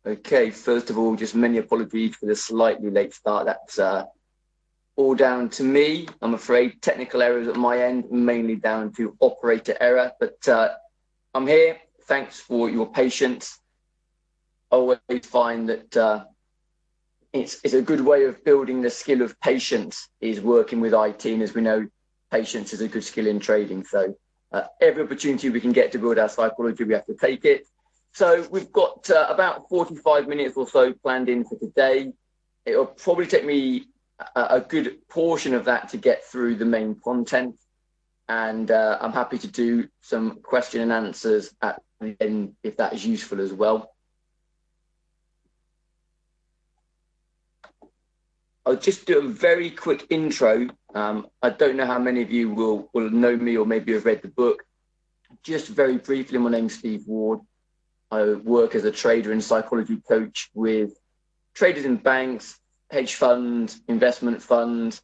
Okay, first of all, just many apologies for the slightly late start. That's all down to me, I'm afraid. Technical errors at my end, mainly down to operator error, but I'm here. Thanks for your patience. I always find that it's a good way of building the skill of patience is working with IT, and as we know, patience is a good skill in trading. So every opportunity we can get to build our psychology, we have to take it. So we've got about 45 minutes or so planned in for today. It'll probably take me a good portion of that to get through the main content. And I'm happy to do some question and answers at the end if that is useful as well. I'll just do a very quick intro. I don't know how many of you will know me or maybe have read the book. Just very briefly, my name's Steve Ward. I work as a trader and psychology coach with traders in banks, hedge funds, investment funds,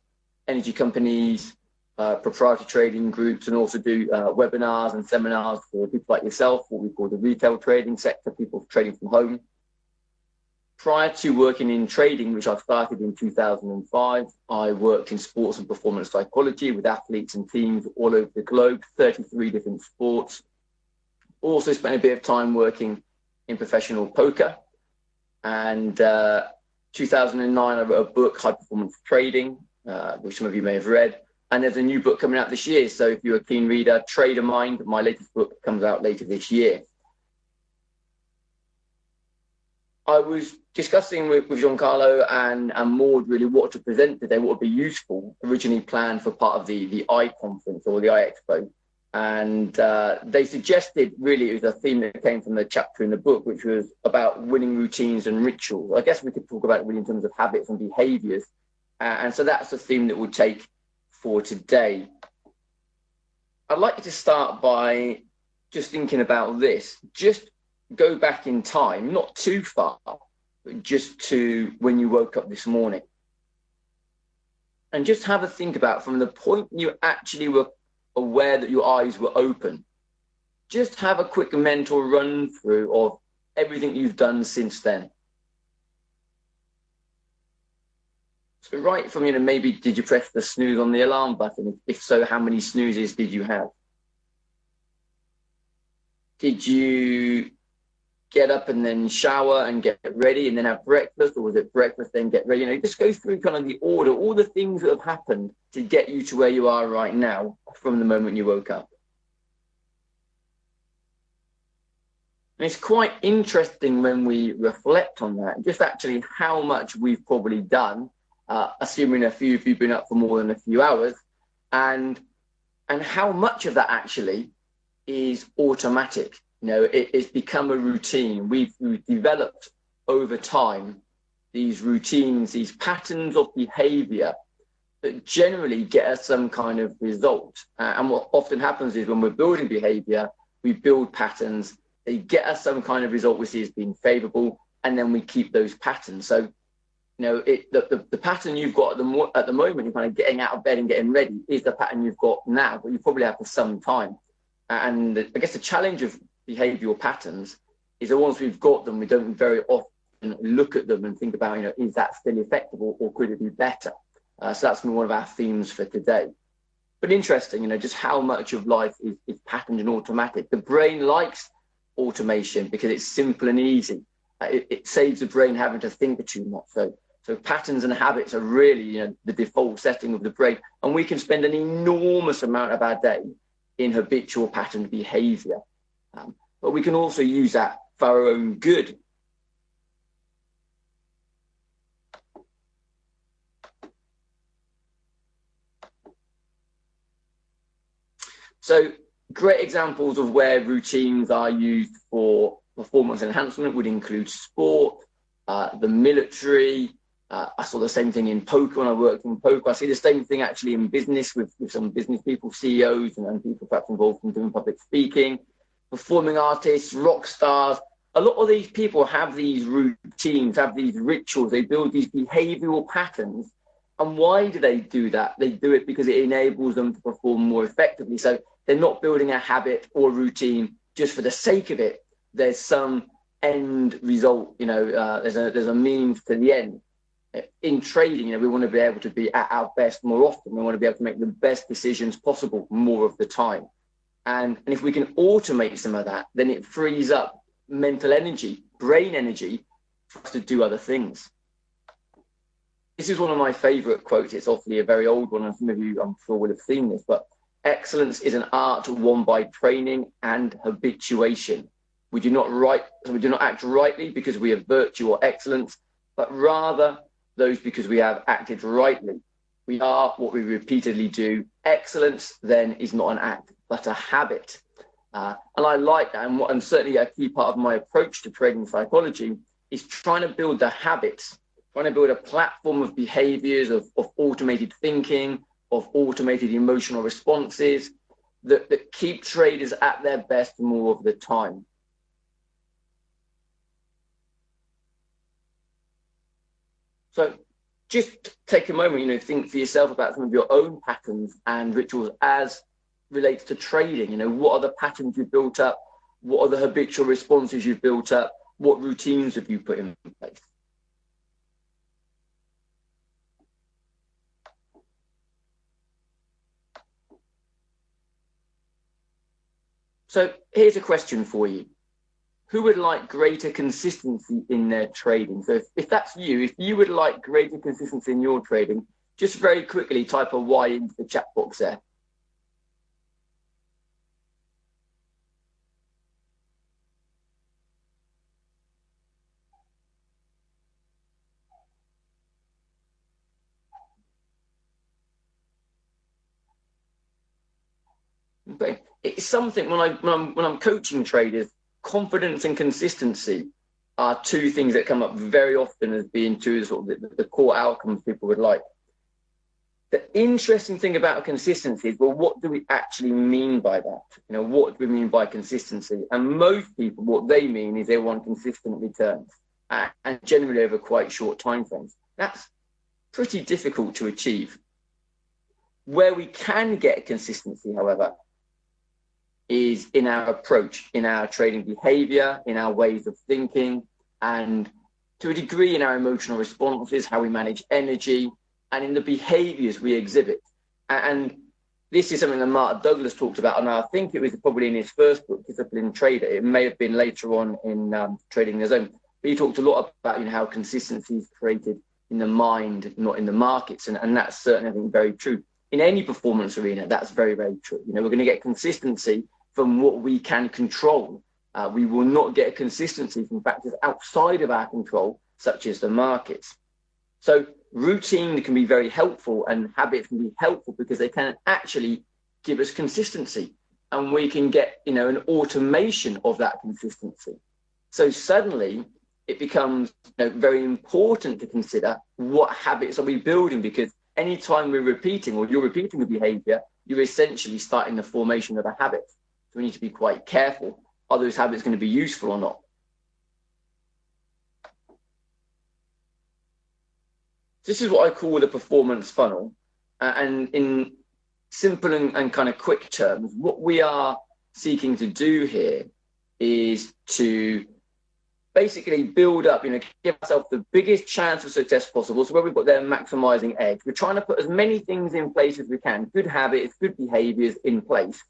energy companies, proprietary trading groups, and also do webinars and seminars for people like yourself, what we call the retail trading sector, people trading from home. Prior to working in trading, which I started in 2005, I worked in sports and performance psychology with athletes and teams all over the globe, 33 different sports. Also spent a bit of time working in professional poker. And 2009, I wrote a book, High Performance Trading, which some of you may have read. And there's a new book coming out this year. So if you're a keen reader, Trader Mind, my latest book comes out later this year. I was discussing with Giancarlo and Maud really what to present today, what would be useful, originally planned for part of the I conference or the I Expo. And they suggested really it was a theme that came from the chapter in the book, which was about winning routines and rituals. I guess we could talk about it really in terms of habits and behaviours. And so that's the theme that we'll take for today. I'd like you to start by just thinking about this. Just go back in time, not too far, but just to when you woke up this morning. And just have a think about from the point you actually were aware that your eyes were open. Just have a quick mental run through of everything you've done since then. So right from, maybe did you press the snooze on the alarm button? If so, how many snoozes did you have? Did you get up and then shower and get ready and then have breakfast, or was it breakfast then get ready? Just go through kind of the order, all the things that have happened to get you to where you are right now from the moment you woke up. And it's quite interesting when we reflect on that, just actually how much we've probably done, assuming a few of you have been up for more than a few hours, and how much of that actually is automatic. It's become a routine. We've developed over time these routines, these patterns of behavior that generally get us some kind of result. And what often happens is when we're building behavior, we build patterns, they get us some kind of result we see as being favorable, and then we keep those patterns. So, the pattern you've got at the moment, you're kind of getting out of bed and getting ready, is the pattern you've got now, but you probably have for some time. And I guess the challenge of behavioral patterns is that once we've got them, we don't very often look at them and think about, is that still effective or could it be better? So that's one of our themes for today. But interesting, just how much of life is patterned and automatic. The brain likes automation because it's simple and easy. It saves the brain having to think too much. So patterns and habits are really, the default setting of the brain. And we can spend an enormous amount of our day in habitual patterned behavior. But we can also use that for our own good. So great examples of where routines are used for performance enhancement would include sport, the military. I saw the same thing in poker when I worked in poker. I see the same thing actually in business with some business people, CEOs, and people perhaps involved in doing public speaking. Performing artists, rock stars, a lot of these people have these routines, have these rituals, they build these behavioral patterns. And why do they do that? They do it because it enables them to perform more effectively. So they're not building a habit or routine just for the sake of it. There's some end result, there's a means to the end. In trading, we want to be able to be at our best more often. We want to be able to make the best decisions possible more of the time. And if we can automate some of that, then it frees up mental energy, brain energy, for us to do other things. This is one of my favorite quotes. It's obviously a very old one, and some of you, I'm sure, will have seen this, but excellence is an art won by training and habituation. We do not act rightly because we have virtue or excellence, but rather those because we have acted rightly. We are what we repeatedly do. Excellence then is not an act, but a habit. And I like that. And certainly a key part of my approach to trading psychology is trying to build the habits, trying to build a platform of behaviors, of automated thinking, of automated emotional responses that keep traders at their best more of the time. So just take a moment, think for yourself about some of your own patterns and rituals as relates to trading. What are the patterns you've built up? What are the habitual responses you've built up? What routines have you put in place? So here's a question for you. Who would like greater consistency in their trading? So if that's you, if you would like greater consistency in your trading, just very quickly type a Y into the chat box there. Okay. It's something when I'm coaching traders, confidence and consistency are two things that come up very often as being two sort of the core outcomes people would like. The interesting thing about consistency is, well, what do we actually mean by that? What do we mean by consistency? And most people, what they mean is they want consistent returns, and generally over quite short time frames. That's pretty difficult to achieve. Where we can get consistency, however, is in our approach, in our trading behavior, in our ways of thinking, and to a degree in our emotional responses, how we manage energy, and in the behaviors we exhibit. And this is something that Mark Douglas talked about, and I think it was probably in his first book, Disciplined Trader. It may have been later on in Trading the Zone. But he talked a lot about how consistency is created in the mind, not in the markets. And that's certainly, I think, very true. In any performance arena, that's very, very true. We're going to get consistency from what we can control. We will not get consistency from factors outside of our control, such as the markets. So routine can be very helpful, and habits can be helpful because they can actually give us consistency, and we can get an automation of that consistency. So suddenly it becomes very important to consider what habits are we building, because anytime we're repeating, or you're repeating a behavior, you're essentially starting the formation of a habit. So we need to be quite careful. Are those habits going to be useful or not? This is what I call the performance funnel. And in simple and kind of quick terms, what we are seeking to do here is to basically build up, give ourselves the biggest chance of success possible. So where we've got their maximizing edge, we're trying to put as many things in place as we can, good habits, good behaviors in place,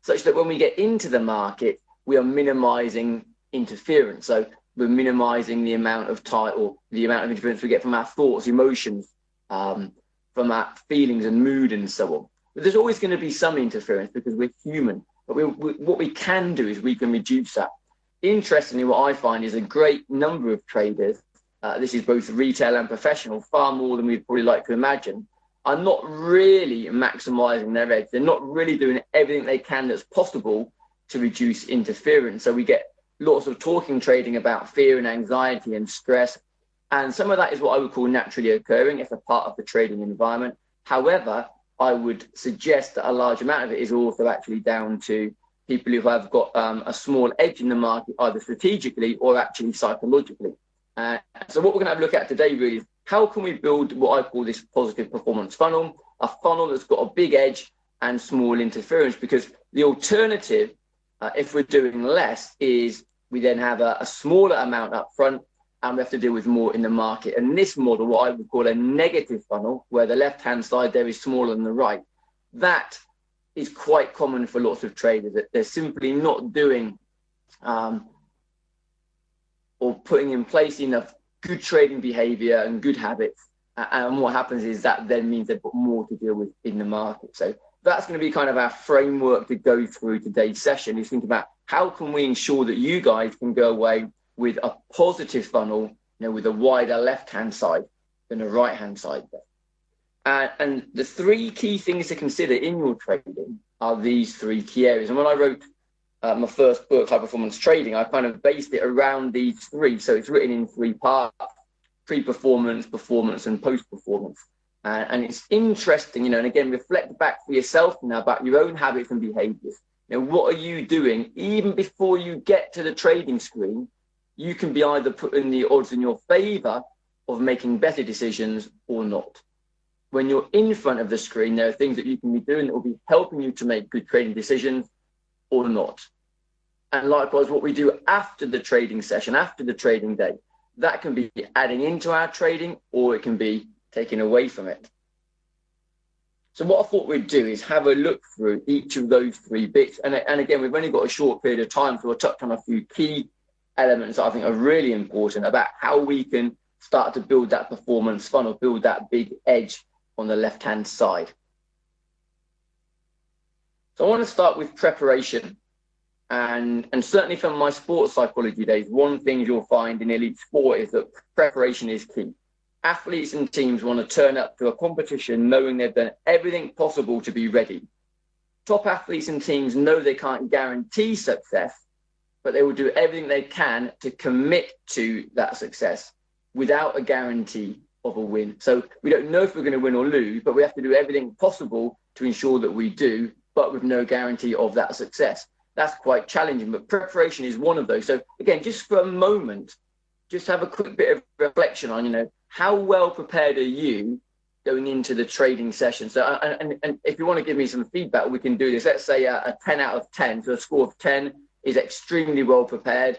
such that when we get into the market, we are minimizing interference. So we're minimizing the amount of time, or the amount of interference we get from our thoughts, emotions, from our feelings and mood and so on. But there's always going to be some interference because we're human. But what we can do is we can reduce that. Interestingly, what I find is a great number of traders, this is both retail and professional, far more than we'd probably like to imagine, are not really maximizing their edge. They're not really doing everything they can that's possible to reduce interference. So we get lots of talking trading about fear and anxiety and stress. And some of that is what I would call naturally occurring. It's a part of the trading environment. However, I would suggest that a large amount of it is also actually down to people who have got a small edge in the market, either strategically or actually psychologically. So what we're going to have a look at today really is how can we build what I call this positive performance funnel, a funnel that's got a big edge and small interference, because the alternative, if we're doing less, is We then have a smaller amount up front, and we have to deal with more in the market. And this model, what I would call a negative funnel, where the left-hand side there is smaller than the right, that is quite common for lots of traders, that they're simply not doing or putting in place enough good trading behavior and good habits. And what happens is that then means they've got more to deal with in the market. So that's going to be kind of our framework to go through today's session, is think about how can we ensure that you guys can go away with a positive funnel, with a wider left-hand side than a right-hand side there. And the three key things to consider in your trading are these three key areas. And when I wrote my first book, High Performance Trading, I kind of based it around these three. So it's written in three parts: pre-performance, performance, and post-performance. And it's interesting, and again, reflect back for yourself now about your own habits and behaviors. What are you doing even before you get to the trading screen? You can be either putting the odds in your favor of making better decisions or not. When you're in front of the screen, there are things that you can be doing that will be helping you to make good trading decisions or not. And likewise, what we do after the trading session, after the trading day, that can be adding into our trading, or it can be taken away from it. So what I thought we'd do is have a look through each of those three bits. And again, we've only got a short period of time, so we'll touch on a few key elements that I think are really important about how we can start to build that performance funnel, build that big edge on the left-hand side. So I want to start with preparation. And certainly from my sports psychology days, one thing you'll find in elite sport is that preparation is key. Athletes and teams want to turn up to a competition knowing they've done everything possible to be ready. Top athletes and teams know they can't guarantee success, but they will do everything they can to commit to that success without a guarantee of a win. So we don't know if we're going to win or lose, but we have to do everything possible to ensure that we do, but with no guarantee of that success. That's quite challenging, but preparation is one of those. So again, just for a moment, just have a quick bit of reflection on, how well prepared are you going into the trading session? So, and if you want to give me some feedback, we can do this. Let's say a 10 out of 10. So a score of 10 is extremely well prepared,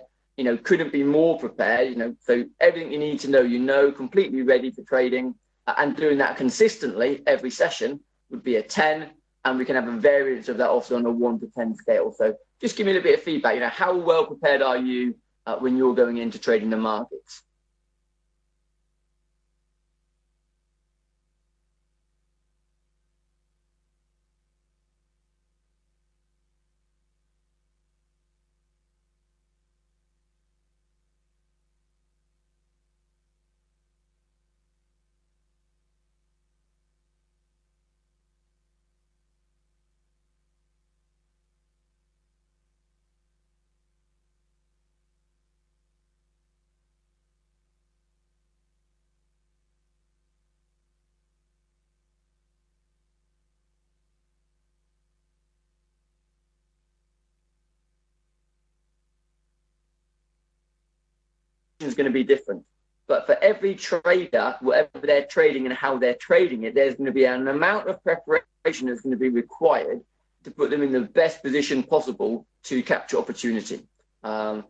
couldn't be more prepared, so everything you need to know, completely ready for trading, and doing that consistently every session would be a 10. And we can have a variance of that also on a 1 to 10 scale. So just give me a little bit of feedback, how well prepared are you when you're going into trading the markets? Is going to be different, but for every trader, whatever they're trading and how they're trading it, there's going to be an amount of preparation that's going to be required to put them in the best position possible to capture opportunity. And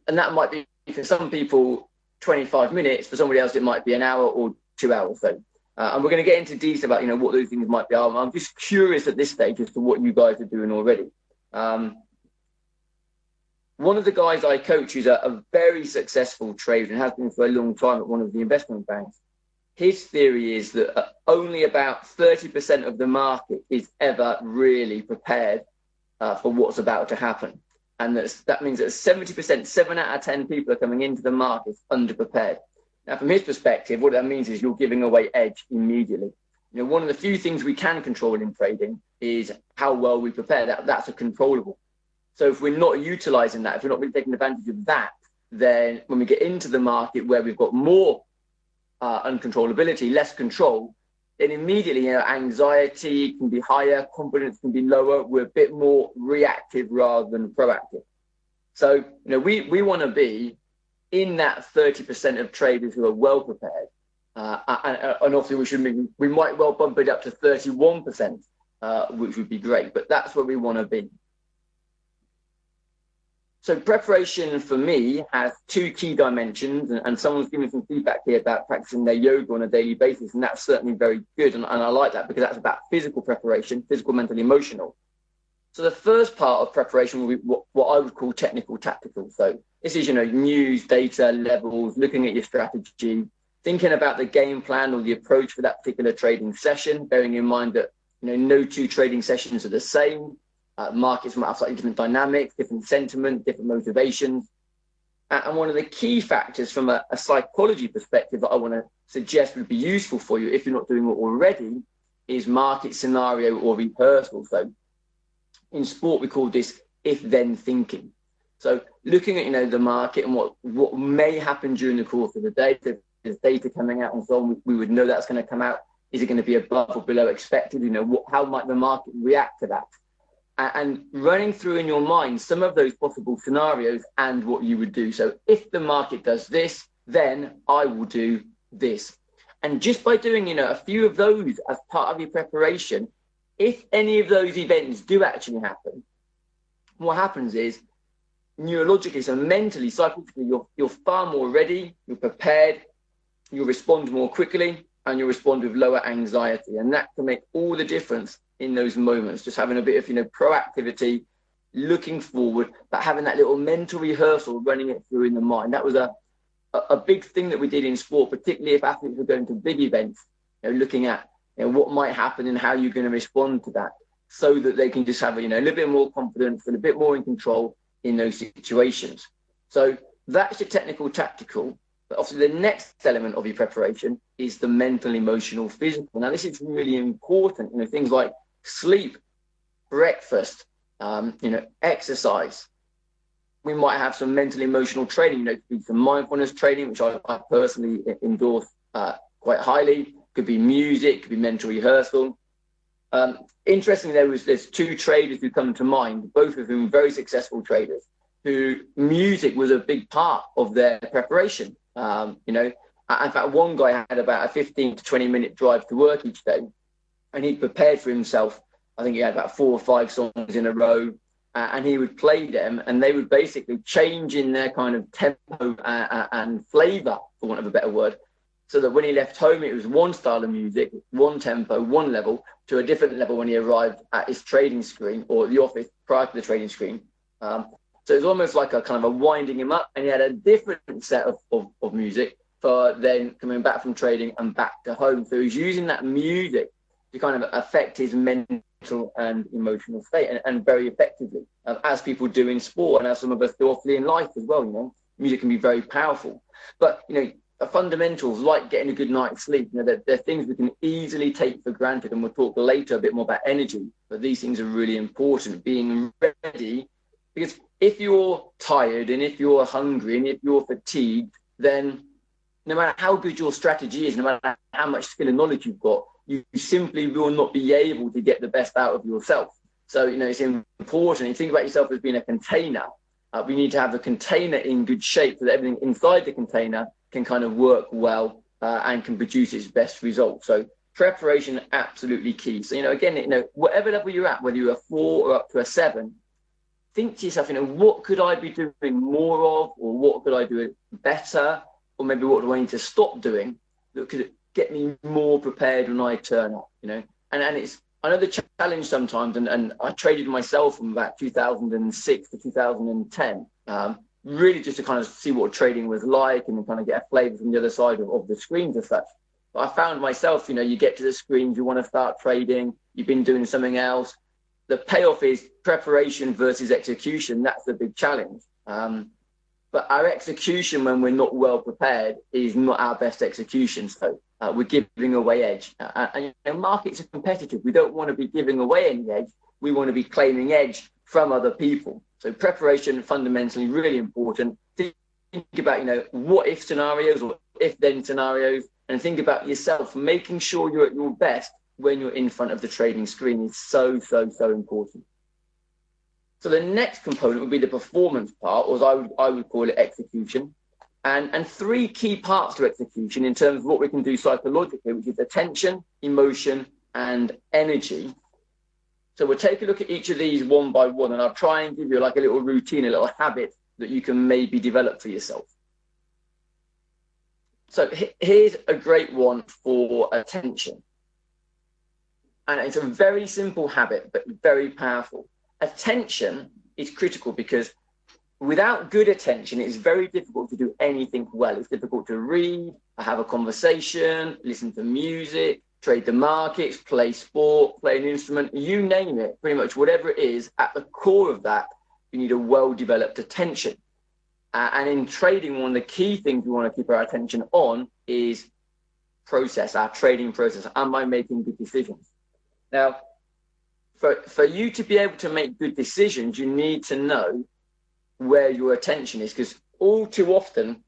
that might be, for some people, 25 minutes. For somebody else, it might be an hour or 2 hours. So, and we're going to get into detail about what those things might be. I'm just curious at this stage as to what you guys are doing already. One of the guys I coach, who's a very successful trader and has been for a long time at one of the investment banks, his theory is that only about 30% of the market is ever really prepared for what's about to happen. And that means that 70%, 7 out of 10 people are coming into the market underprepared. Now, from his perspective, what that means is you're giving away edge immediately. One of the few things we can control in trading is how well we prepare. That's a controllable. So if we're not utilizing that, if we're not really taking advantage of that, then when we get into the market where we've got more uncontrollability, less control, then immediately anxiety can be higher, confidence can be lower. We're a bit more reactive rather than proactive. So we want to be in that 30% of traders who are well prepared, and obviously we might well bump it up to 31%, which would be great. But that's where we want to be. So preparation for me has two key dimensions, and someone's given some feedback here about practicing their yoga on a daily basis, and that's certainly very good, and I like that because that's about physical preparation, physical, mental, emotional. So the first part of preparation will be what I would call technical tactical. So this is, news, data, levels, looking at your strategy, thinking about the game plan or the approach for that particular trading session, bearing in mind that, no two trading sessions are the same. Markets might have slightly different dynamics, different sentiment, different motivations. And one of the key factors from a psychology perspective that I want to suggest would be useful for you if you're not doing it already is market scenario or rehearsal. So in sport, we call this if-then thinking. So looking at, the market and what may happen during the course of the day, so there's data coming out and so on, we would know that's going to come out. Is it going to be above or below expected? How might the market react to that? And running through in your mind some of those possible scenarios and what you would do. So if the market does this, then I will do this. And just by doing, a few of those as part of your preparation, if any of those events do actually happen, what happens is neurologically, so mentally, psychologically, you're far more ready, you're prepared, you'll respond more quickly, and you'll respond with lower anxiety. And that can make all the difference in those moments, just having a bit of, proactivity, looking forward, but having that little mental rehearsal, running it through in the mind. That was a big thing that we did in sport, particularly if athletes were going to big events, looking at what might happen and how you're going to respond to that, so that they can just have a little bit more confidence and a bit more in control in those situations. So that's your technical tactical. But obviously the next element of your preparation is the mental, emotional, physical. Now this is really important, things like sleep, breakfast, exercise. We might have some mental, emotional training, some mindfulness training, which I personally endorse quite highly. Could be music, could be mental rehearsal. Interestingly, there's two traders who come to mind, both of them very successful traders, who music was a big part of their preparation. In fact, one guy had about a 15 to 20 minute drive to work each day, and he prepared for himself. I think he had about 4 or 5 songs in a row, and he would play them, and they would basically change in their kind of tempo and flavor, for want of a better word, so that when he left home, it was one style of music, one tempo, one level, to a different level when he arrived at his trading screen or the office prior to the trading screen. So it was almost like a kind of a winding him up, and he had a different set of music for then coming back from trading and back to home. So he's using that music to kind of affect his mental and emotional state, and very effectively, as people do in sport, and as some of us do often in life as well. Music can be very powerful. But, fundamentals like getting a good night's sleep, they're things we can easily take for granted, and we'll talk later a bit more about energy, but these things are really important, being ready, because if you're tired and if you're hungry and if you're fatigued, then no matter how good your strategy is, no matter how much skill and knowledge you've got, you simply will not be able to get the best out of yourself. So, it's important. You think about yourself as being a container. We need to have the container in good shape so that everything inside the container can kind of work well and can produce its best results. So preparation, absolutely key. So, again, whatever level you're at, whether you're a 4 or up to a 7, think to yourself, what could I be doing more of, or what could I do better, or maybe what do I need to stop doing that could get me more prepared when I turn up, And it's another challenge sometimes, and I traded myself from about 2006 to 2010, really just to kind of see what trading was like and kind of get a flavour from the other side of the screens as such. But I found myself, you get to the screens, you want to start trading, you've been doing something else. The payoff is preparation versus execution. That's the big challenge. But our execution, when we're not well prepared, is not our best execution. So we're giving away edge. And markets are competitive. We don't want to be giving away any edge. We want to be claiming edge from other people. So preparation, fundamentally, really important. Think about, what if scenarios or if then scenarios, and think about yourself. Making sure you're at your best when you're in front of the trading screen is so, so, so important. So the next component would be the performance part, or as I would call it, execution. And 3 key parts to execution in terms of what we can do psychologically, which is attention, emotion, and energy. So we'll take a look at each of these one by one, and I'll try and give you like a little routine, a little habit that you can maybe develop for yourself. So here's a great one for attention. And it's a very simple habit, but very powerful. Attention is critical because without good attention, it's very difficult to do anything well. It's difficult to read, have a conversation, listen to music, trade the markets, play sport, play an instrument, you name it, pretty much whatever it is, at the core of that, you need a well-developed attention. And in trading, one of the key things we want to keep our attention on is process, our trading process. Am I making good decisions? Now, for you to be able to make good decisions, you need to know where your attention is, because all too often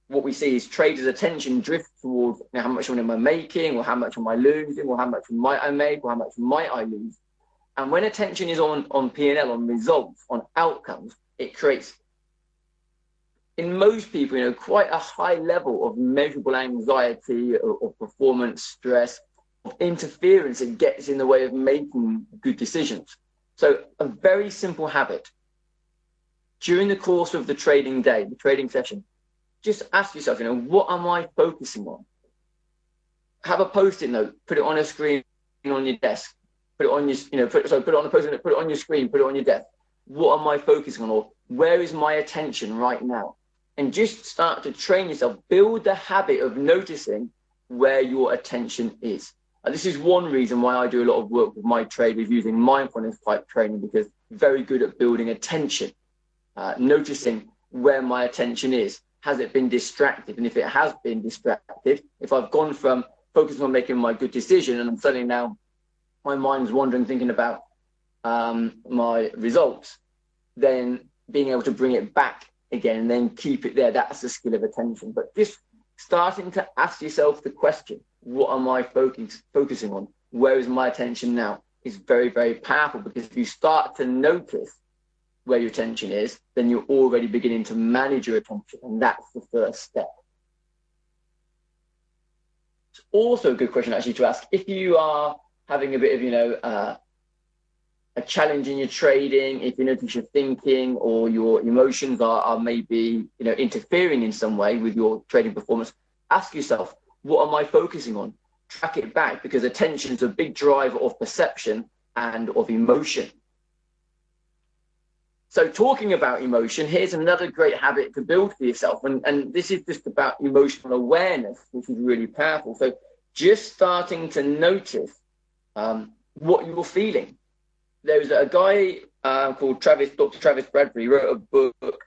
what we see is traders' attention drift towards, you know, how much money am I making, or how much am I losing, or how much might I make, or how much might I lose. And when attention is on P&L, on results, on outcomes, it creates, in most people, you know, quite a high level of measurable anxiety or performance stress, of interference that gets in the way of making good decisions. So a very simple habit. During the course of the trading day, the trading session, just ask yourself, you know, what am I focusing on? Have a post-it note, put it on a screen on your desk, put it on your, you know, put it on a post-it note, put it on your screen, put it on your desk. What am I focusing on? Or where is my attention right now? And just start to train yourself, build the habit of noticing where your attention is. This is one reason why I do a lot of work with my traders using mindfulness type training, because very good at building attention, noticing where my attention is. Has it been distracted? And if it has been distracted, if I've gone from focusing on making my good decision and I'm suddenly now my mind's wandering, thinking about my results, then being able to bring it back again and then keep it there, that's the skill of attention. But just starting to ask yourself the question, what am I focusing on? Where is my attention now? Is very, very powerful, because if you start to notice where your attention is, then you're already beginning to manage your attention, and that's the first step. It's also a good question actually to ask if you are having a bit of, you know, a challenge in your trading, if you notice your thinking or your emotions are maybe, you know, interfering in some way with your trading performance. Ask yourself, what am I focusing on? Track it back, because attention is a big driver of perception and of emotion. So talking about emotion, here's another great habit to build for yourself. And this is just about emotional awareness, which is really powerful. So just starting to notice what you're feeling. There's a guy called Dr. Travis Bradbury. He wrote a book,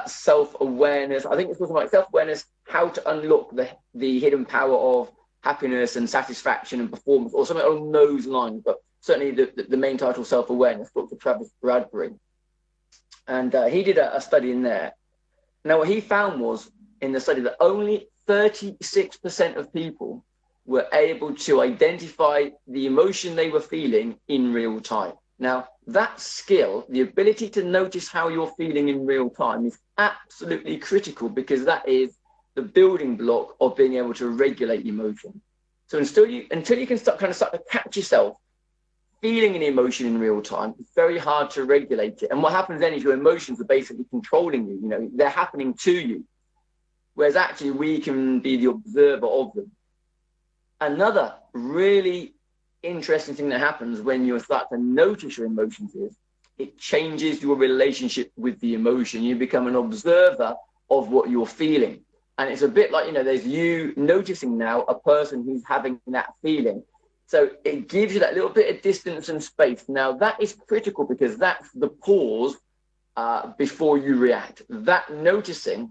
Self-Awareness. I think it's talking about self-awareness, how to unlock the hidden power of happiness and satisfaction and performance, or something along those lines. But certainly the main title, Self-Awareness, Dr. Travis Bradbury. And he did a study in there. Now, what he found was in the study that only 36% of people were able to identify the emotion they were feeling in real time. Now, that skill, the ability to notice how you're feeling in real time, is absolutely critical, because that is the building block of being able to regulate emotion. So until you can start to catch yourself feeling an emotion in real time, it's very hard to regulate it. And what happens then is your emotions are basically controlling you. You know, they're happening to you, whereas actually we can be the observer of them. Another really interesting thing that happens when you start to notice your emotions is it changes your relationship with the emotion. You become an observer of what you're feeling. And it's a bit like, you know, there's you noticing now a person who's having that feeling. So it gives you that little bit of distance and space. Now, that is critical, because that's the pause before you react. That noticing,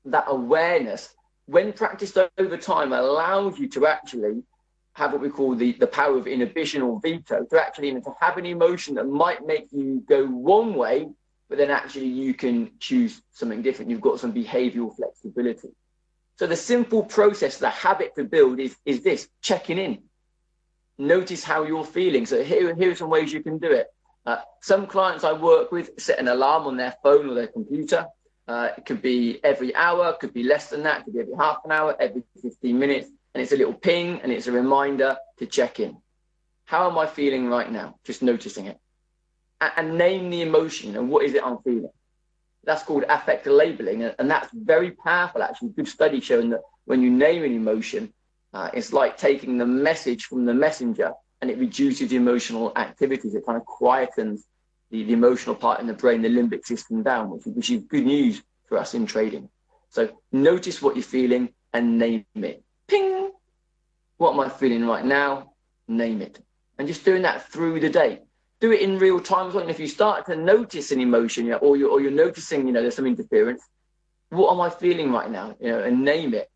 that awareness, when practiced over time, allows you to actually have what we call the power of inhibition or veto, to actually, you know, to have an emotion that might make you go one way, but then actually you can choose something different. You've got some behavioral flexibility. So the simple process, the habit to build is this: checking in. Notice how you're feeling. So here are some ways you can do it. Some clients I work with set an alarm on their phone or their computer. It could be every hour, could be less than that, could be every half an hour, every 15 minutes. And it's a little ping, and it's a reminder to check in. How am I feeling right now? Just noticing it. And name the emotion. And what is it I'm feeling? That's called affect labeling, and that's very powerful, actually. Good study showing that when you name an emotion, it's like taking the message from the messenger, and it reduces emotional activities. It kind of quietens the emotional part in the brain, the limbic system down, which is good news for us in trading. So notice what you're feeling and name it. Ping! What am I feeling right now? Name it. And just doing that through the day. Do it in real time as well. And if you start to notice an emotion, or you're noticing, there's some interference, what am I feeling right now? And name it.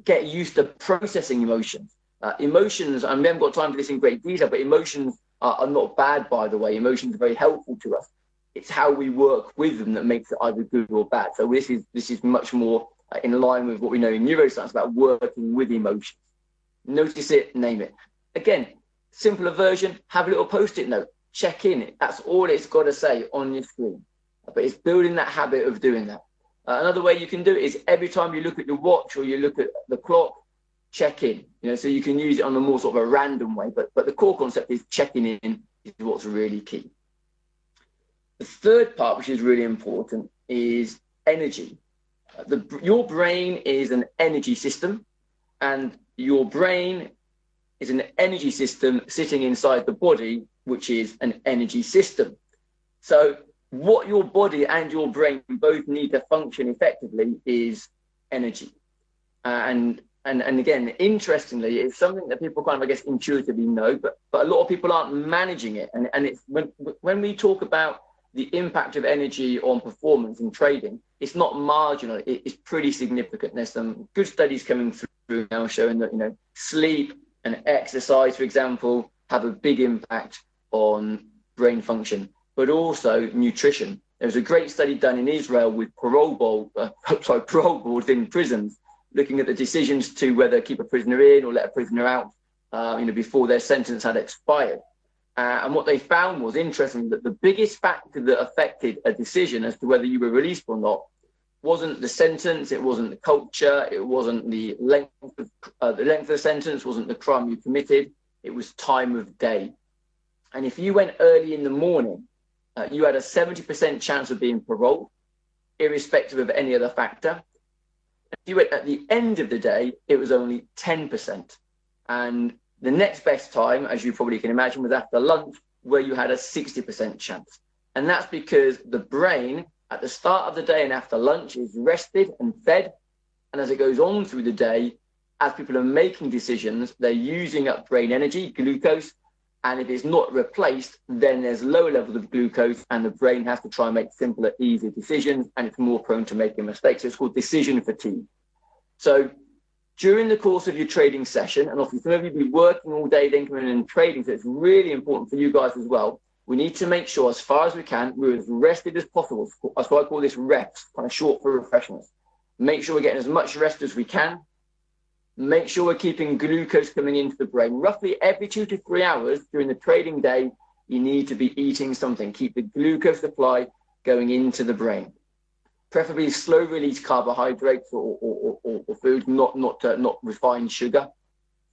Get used to processing emotions. Emotions, and we haven't got time for this in great detail, but emotions are not bad, by the way. Emotions are very helpful to us. It's how we work with them that makes it either good or bad. So this is much more in line with what we know in neuroscience about working with emotions. Notice it, name it. Again, simpler version, have a little post-it note. Check in. That's all it's got to say on your screen. But it's building that habit of doing that. Another way you can do it is every time you look at your watch or you look at the clock, check in. So you can use it on a more sort of a random way. But the core concept is checking in is what's really key. The third part, which is really important, is energy. Your brain is an energy system, and your brain is an energy system sitting inside the body, which is an energy system. So what your body and your brain both need to function effectively is energy. And again, interestingly, it's something that people kind of, I guess, intuitively know, but a lot of people aren't managing it. And it's when we talk about the impact of energy on performance in trading, it's not marginal, it's pretty significant. There's some good studies coming through now showing that, sleep and exercise, for example, have a big impact on brain function, but also nutrition. There was a great study done in Israel with parole boards in prisons, looking at the decisions to whether keep a prisoner in or let a prisoner out, before their sentence had expired. And what they found was interesting, that the biggest factor that affected a decision as to whether you were released or not wasn't the sentence, it wasn't the culture, it wasn't the length of the sentence, wasn't the crime you committed, it was time of day. And if you went early in the morning, you had a 70% chance of being paroled, irrespective of any other factor. If you went at the end of the day, it was only 10%. And the next best time, as you probably can imagine, was after lunch, where you had a 60% chance. And that's because the brain at the start of the day and after lunch is rested and fed. And as it goes on through the day, as people are making decisions, they're using up brain energy, glucose. And if it's not replaced, then there's lower levels of glucose and the brain has to try and make simpler, easier decisions, and it's more prone to making mistakes. So it's called decision fatigue. So during the course of your trading session, and obviously some of you will be working all day, then coming in and trading, so it's really important for you guys as well. We need to make sure, as far as we can, we're as rested as possible. That's why I call this reps, kind of short for refreshments. Make sure we're getting as much rest as we can. Make sure we're keeping glucose coming into the brain. Roughly every 2 to 3 hours during the trading day, you need to be eating something. Keep the glucose supply going into the brain. Preferably slow-release carbohydrates or food, not refined sugar.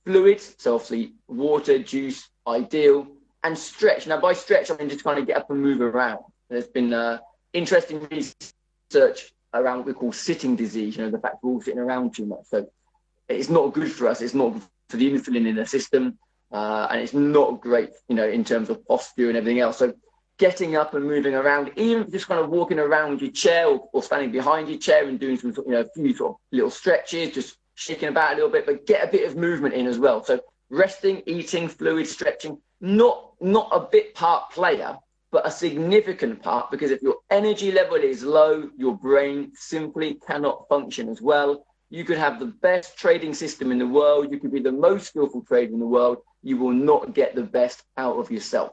Fluids, so obviously water, juice, ideal. And stretch. Now, by stretch, I mean just kind of get up and move around. There's been interesting research around what we call sitting disease, the fact we're all sitting around too much. So it's not good for us. It's not good for the insulin in the system. And it's not great, in terms of posture and everything else. So getting up and moving around, even just kind of walking around your chair or standing behind your chair and doing some, a few sort of little stretches, just shaking about a little bit, but get a bit of movement in as well. So resting, eating, fluid, stretching, not a bit part player, but a significant part, because if your energy level is low, your brain simply cannot function as well. You could have the best trading system in the world. You could be the most skillful trader in the world. You will not get the best out of yourself.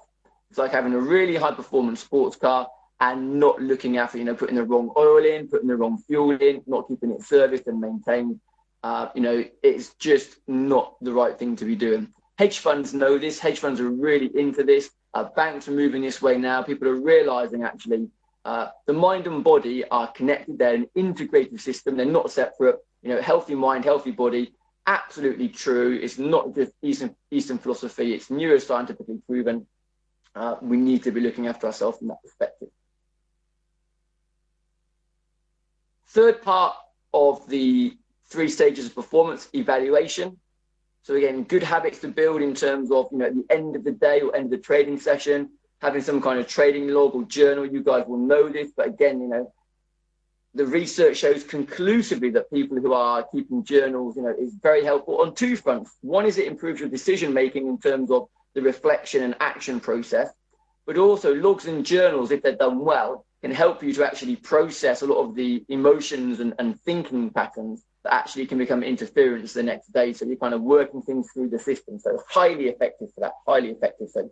It's like having a really high performance sports car and not looking after, putting the wrong oil in, putting the wrong fuel in, not keeping it serviced and maintained. It's just not the right thing to be doing. Hedge funds know this. Hedge funds are really into this. Banks are moving this way now. People are realizing actually the mind and body are connected. They're an integrated system. They're not separate. Healthy mind, healthy body. Absolutely true. It's not just Eastern philosophy. It's neuroscientifically proven. We need to be looking after ourselves from that perspective. third part of the 3 stages of performance: evaluation. So again, good habits to build in terms of, at the end of the day or end of the trading session, having some kind of trading log or journal. You guys will know this, but again, the research shows conclusively that people who are keeping journals, is very helpful on 2 fronts. One is it improves your decision making in terms of the reflection and action process, but also logs and journals, if they're done well, can help you to actually process a lot of the emotions and thinking patterns that actually can become interference the next day. So you're kind of working things through the system. So it's highly effective for that, highly effective. So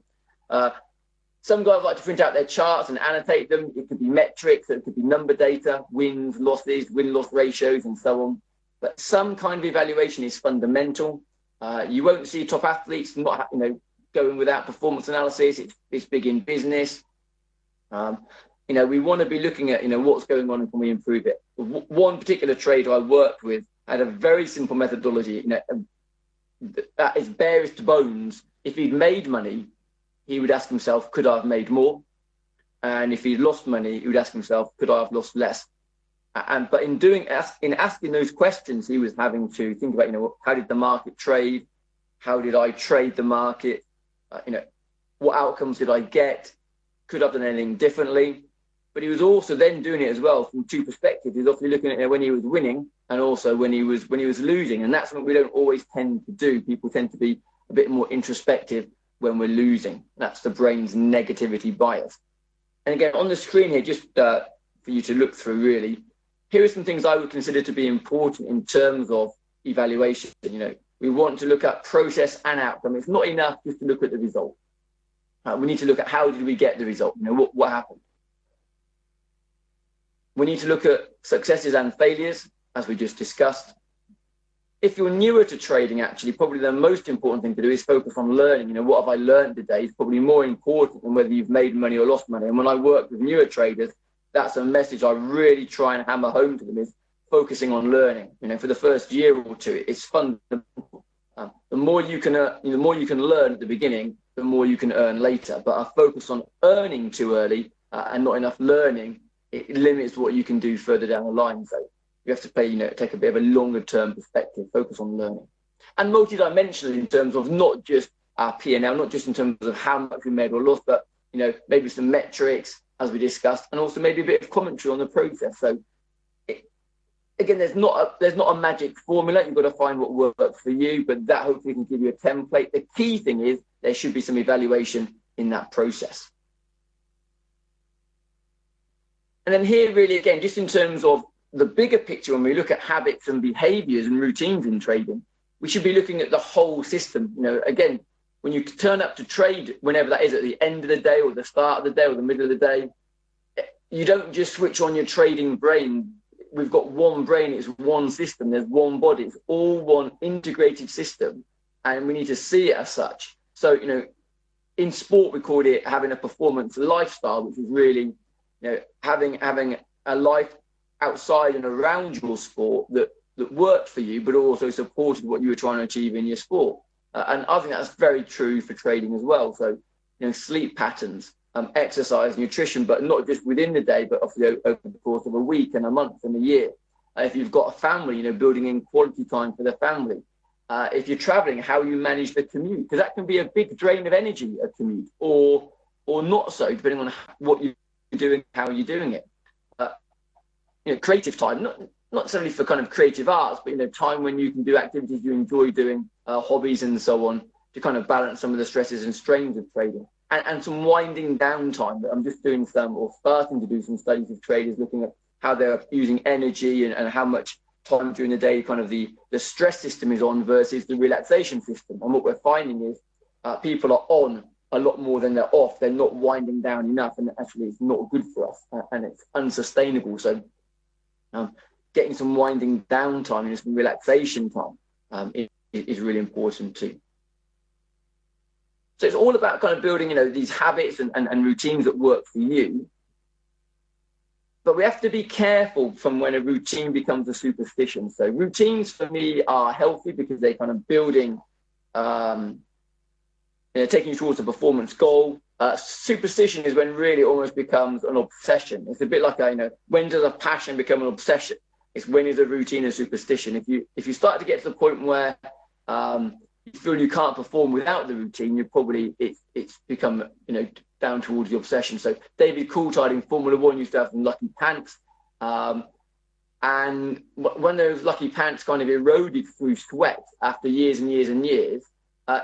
some guys like to print out their charts and annotate them. It could be metrics, it could be number data, wins, losses, win-loss ratios, and so on. But some kind of evaluation is fundamental. You won't see top athletes not, going without performance analysis. It's big in business. We want to be looking at, what's going on and can we improve it. One particular trader I worked with had a very simple methodology, that is barest to bones. If he'd made money, he would ask himself, could I have made more? And if he'd lost money, he would ask himself, could I have lost less? But in asking those questions, he was having to think about, how did the market trade? How did I trade the market? What outcomes did I get? Could I have done anything differently? But he was also then doing it as well from 2 perspectives. He was obviously looking at it when he was winning and also when he was losing. And that's what we don't always tend to do. People tend to be a bit more introspective when we're losing. That's the brain's negativity bias. And again, on the screen here, just for you to look through really, here are some things I would consider to be important in terms of evaluation. We want to look at process and outcome. It's not enough just to look at the result. We need to look at how did we get the result? What happened? We need to look at successes and failures, as we just discussed. If you're newer to trading, actually, probably the most important thing to do is focus on learning. What have I learned today is probably more important than whether you've made money or lost money. And when I work with newer traders, that's a message I really try and hammer home to them, is focusing on learning. For the first year or 2, it's fundamental. The more you can learn at the beginning, the more you can earn later. But a focus on earning too early and not enough learning, it limits what you can do further down the line. So you have to take a bit of a longer term perspective, focus on learning. And multidimensional in terms of not just our P&L, not just in terms of how much we made or lost, but maybe some metrics, as we discussed, and also maybe a bit of commentary on the process. So again, there's not a magic formula. You've got to find what works for you, but that hopefully can give you a template. The key thing is there should be some evaluation in that process. And then here really, again, just in terms of the bigger picture, when we look at habits and behaviors and routines in trading, we should be looking at the whole system. Again, when you turn up to trade, whenever that is, at the end of the day or the start of the day or the middle of the day, you don't just switch on your trading brain. We've got one brain, it's one system, there's one body, it's all one integrated system, and we need to see it as such. So, in sport, we call it having a performance lifestyle, which is really, having a life outside and around your sport that worked for you, but also supported what you were trying to achieve in your sport. And I think that's very true for trading as well. So, sleep patterns, exercise, nutrition, but not just within the day, but obviously over the course of a week and a month and a year. If you've got a family, building in quality time for the family. If you're traveling, how you manage the commute, because that can be a big drain of energy, a commute, or not so, depending on what you're doing, how you're doing it. Creative time, not necessarily for kind of creative arts, but time when you can do activities you enjoy doing, hobbies and so on, to kind of balance some of the stresses and strains of trading. And some winding down time. I'm just doing starting to do some studies of traders, looking at how they're using energy and how much time during the day kind of the stress system is on versus the relaxation system. And what we're finding is people are on a lot more than they're off. They're not winding down enough, and actually it's not good for us, and it's unsustainable. So getting some winding down time and some relaxation time is really important too. So it's all about kind of building, these habits and routines that work for you. But we have to be careful from when a routine becomes a superstition. So routines for me are healthy because they're kind of building, taking you towards a performance goal. Superstition is when really it almost becomes an obsession. It's a bit like when does a passion become an obsession? It's when is a routine a superstition. If you start to get to the point where you feel you can't perform without the routine, you're probably it's become down towards the obsession. So David Coulthard in Formula One used to have some lucky pants, and when those lucky pants kind of eroded through sweat after years and years and years,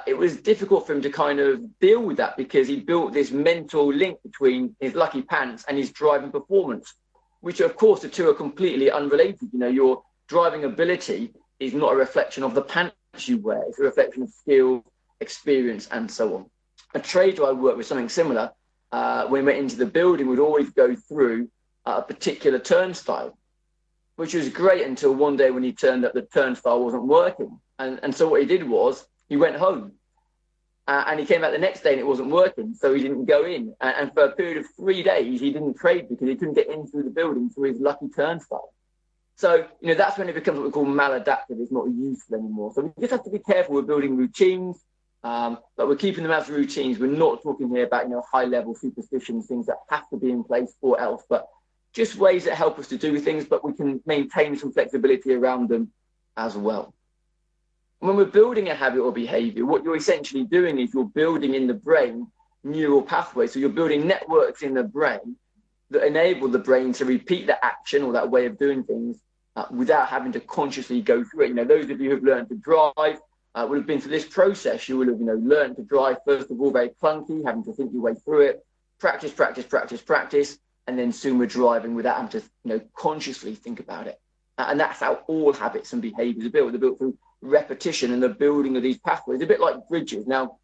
it was difficult for him to kind of deal with that, because he built this mental link between his lucky pants and his driving performance, which of course the two are completely unrelated. Your driving ability is not a reflection of the pants you wear. It's a reflection of skill, experience, and so on. A trader I worked with, something similar. When we went into the building, we'd always go through a particular turnstile, which was great until one day when he turned up, the turnstile wasn't working. And so what he did was he went home, and he came out the next day and it wasn't working. So he didn't go in. And for a period of 3 days, he didn't trade because he couldn't get in through the building through his lucky turnstile. So, that's when it becomes what we call maladaptive. It's not useful anymore. So we just have to be careful with building routines, but we're keeping them as routines. We're not talking here about, high-level superstitions, things that have to be in place or else, but just ways that help us to do things, but we can maintain some flexibility around them as well. When we're building a habit or behavior, what you're essentially doing is you're building in the brain neural pathways. So you're building networks in the brain that enable the brain to repeat the action or that way of doing things without having to consciously go through it. Those of you who've learned to drive would have been through this process. You would have, learned to drive, first of all, very clunky, having to think your way through it, practice, and then soon we're driving without having to, consciously think about it. And that's how all habits and behaviors are built. They're built through repetition and the building of these pathways, a bit like bridges. Now,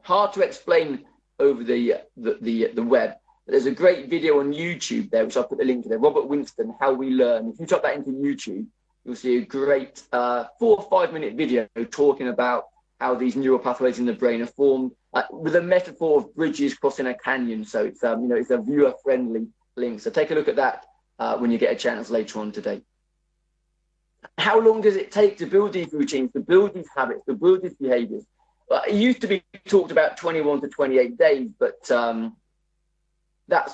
hard to explain over the web. There's a great video on YouTube there, which I'll put the link to there. Robert Winston, How We Learn. If you type that into YouTube, you'll see a great 4 or 5 minute video talking about how these neural pathways in the brain are formed with a metaphor of bridges crossing a canyon. So it's it's a viewer friendly link. So take a look at that when you get a chance later on today. How long does it take to build these routines, to build these habits, to build these behaviors? Well, it used to be talked about 21 to 28 days, but that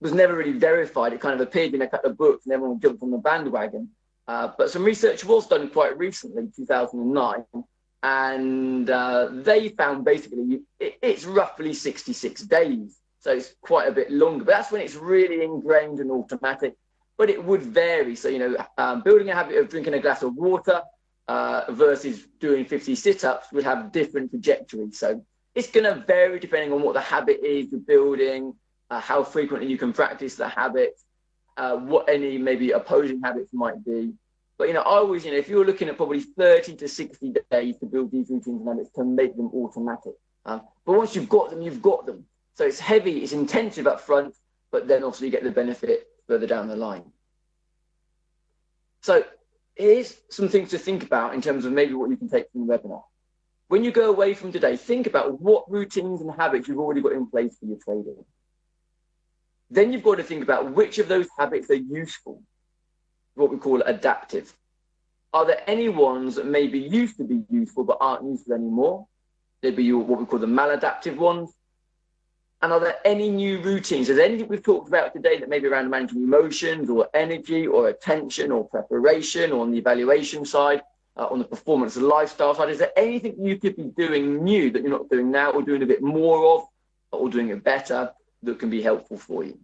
was never really verified. It kind of appeared in a couple of books and everyone jumped on the bandwagon. But some research was done quite recently, 2009, and they found basically it's roughly 66 days. So it's quite a bit longer, but that's when it's really ingrained and automatic. But it would vary. So, building a habit of drinking a glass of water versus doing 50 sit-ups would have different trajectories. So it's going to vary depending on what the habit is you're building, how frequently you can practice the habit, what any maybe opposing habits might be. But, I always, if you're looking at probably 30 to 60 days to build these routines and habits to make them automatic. But once you've got them, you've got them. So it's heavy, it's intensive up front, but then also you get the benefit further down the line. So here's some things to think about in terms of maybe what you can take from the webinar. When you go away from today, think about what routines and habits you've already got in place for your trading. Then you've got to think about which of those habits are useful, what we call adaptive. Are there any ones that maybe used to be useful but aren't useful anymore? They'd be what we call the maladaptive ones. And are there any new routines? Is there anything we've talked about today that may be around managing emotions or energy or attention or preparation or on the evaluation side, on the performance and lifestyle side? Is there anything you could be doing new that you're not doing now or doing a bit more of or doing it better that can be helpful for you?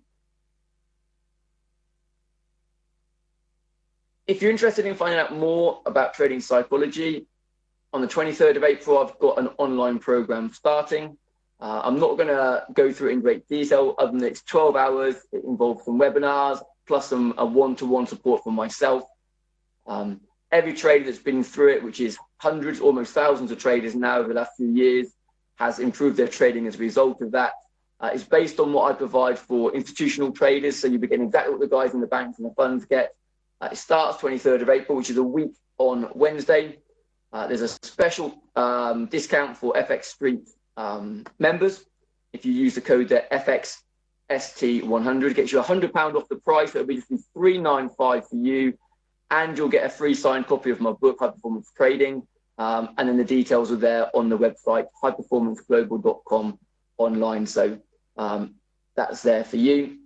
If you're interested in finding out more about trading psychology, on the 23rd of April, I've got an online program starting. I'm not going to go through it in great detail, other than it's 12 hours. It involves some webinars, plus some one-to-one support from myself. Every trader that's been through it, which is hundreds, almost thousands of traders now over the last few years, has improved their trading as a result of that. It's based on what I provide for institutional traders, so you'll be getting exactly what the guys in the banks and the funds get. It starts 23rd of April, which is a week on Wednesday. There's a special discount for FX Street members. If you use the code there, FXST100, it gets you £100 off the price. It'll be just $395 for you, and you'll get a free signed copy of my book, High Performance Trading. And then the details are there on the website, highperformanceglobal.com online. So that's there for you.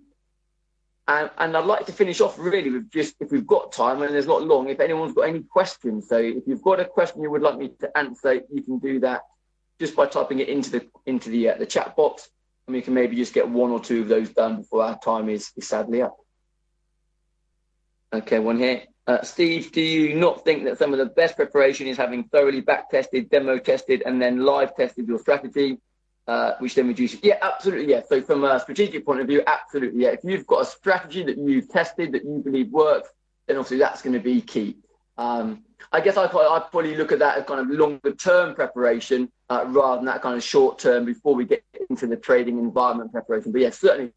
And I'd like to finish off really with just, if we've got time and there's not long, if anyone's got any questions. So if you've got a question you would like me to answer, you can do that just by typing it into the chat box, and we can maybe just get one or two of those done before our time is sadly up. Okay, one here. Steve, do you not think that some of the best preparation is having thoroughly back-tested, demo-tested, and then live-tested your strategy, which then reduces? Yeah, absolutely, yeah. So from a strategic point of view, absolutely, yeah. If you've got a strategy that you've tested, that you believe works, then obviously that's going to be key. I guess I'd probably look at that as kind of longer-term preparation rather than that kind of short-term before we get into the trading environment preparation. But yeah, certainly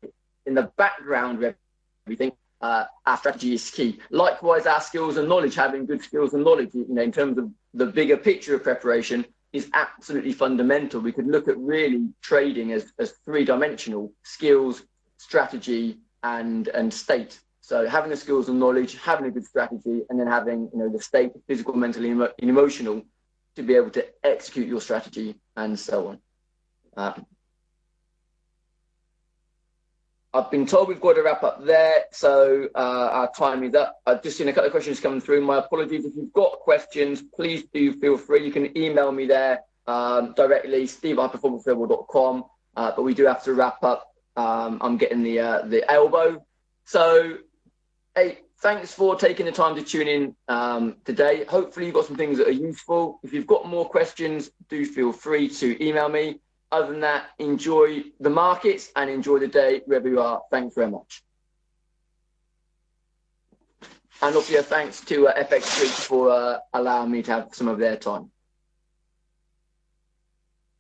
in the background of everything, our strategy is key. Likewise, our skills and knowledge, having good skills and knowledge, you know, in terms of the bigger picture of preparation, is absolutely fundamental. We could look at really trading as three-dimensional: skills, strategy, and state. So having the skills and knowledge, having a good strategy, and then having, you know, the state, physical, mental, and emotional, to be able to execute your strategy and so on. I've been told we've got to wrap up there, so our time is up. I've just seen a couple of questions coming through. My apologies. If you've got questions, please do feel free. You can email me there directly, steve@performanceglobal.com. But we do have to wrap up. I'm getting the elbow. So, hey, thanks for taking the time to tune in today. Hopefully you've got some things that are useful. If you've got more questions, do feel free to email me. Other than that, enjoy the markets and enjoy the day wherever you are. Thanks very much. And also, thanks to FX Group for allowing me to have some of their time.